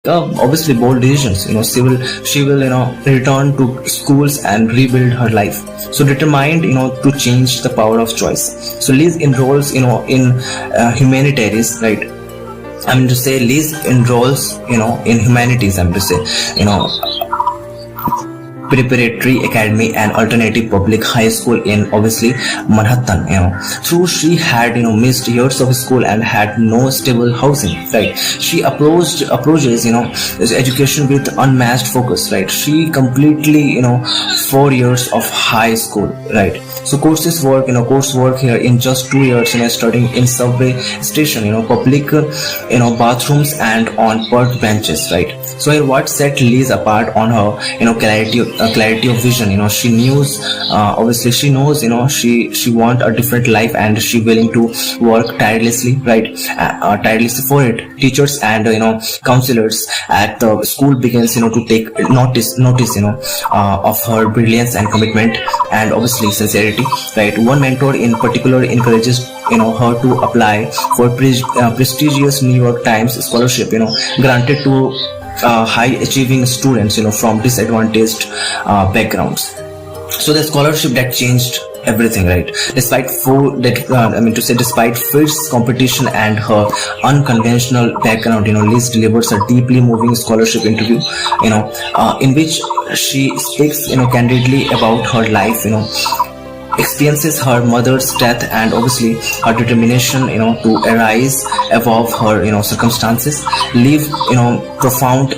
obviously bold decisions. She will return to schools and rebuild her life. So determined to change the power of choice. So Liz enrolls in humanitarians, right? I mean to say Liz enrolls in humanities. I'm to say preparatory academy and alternative public high school in obviously Manhattan. Through she had missed years of school and had no stable housing, right? She approaches this education with unmatched focus, right? She completely 4 years of high school, right? So coursework here in just 2 years, studying in subway station, public bathrooms and on park benches, right? So here what set Liz apart on her clarity of vision. She knows obviously she knows she want a different life, and she willing to work tirelessly, right? Tirelessly for it. Teachers and counselors at the school begins to take notice of her brilliance and commitment and obviously sincerity, right? One mentor in particular encourages her to apply for prestigious New York Times scholarship granted to high achieving students from disadvantaged backgrounds. So the scholarship that changed everything, right? Despite fierce competition and her unconventional background, Liz delivers a deeply moving scholarship interview in which she speaks candidly about her life, experiences her mother's death and obviously her determination to arise above her circumstances, leave profound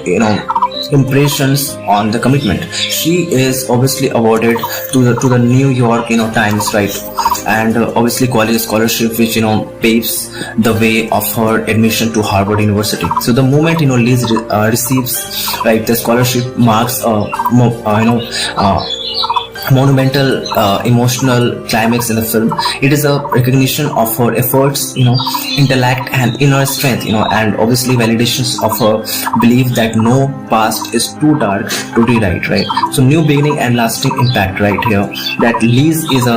impressions on the commitment. She is obviously awarded to the New York Times, right? And obviously college scholarship which paves the way of her admission to Harvard University. So the moment Liz receives, right, the scholarship marks monumental emotional climax in the film. It is a recognition of her efforts, intellect and inner strength, and obviously validations of her belief that no past is too dark to rewrite, right? So new beginning and lasting impact, right here, that Liz is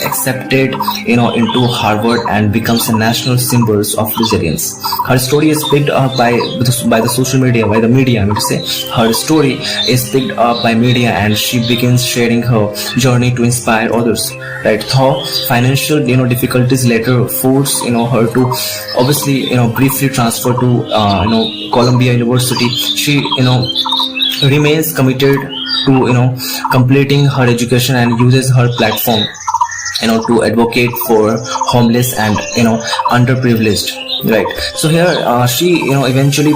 accepted into Harvard and becomes a national symbol of resilience. Her story is picked up by the social media, by the media. I mean to say her story is picked up by media, and she begins sharing her journey to inspire others, right? Though financial difficulties later force her to obviously briefly transfer to Columbia University, she remains committed to completing her education and uses her platform to advocate for homeless and underprivileged, right? So here she eventually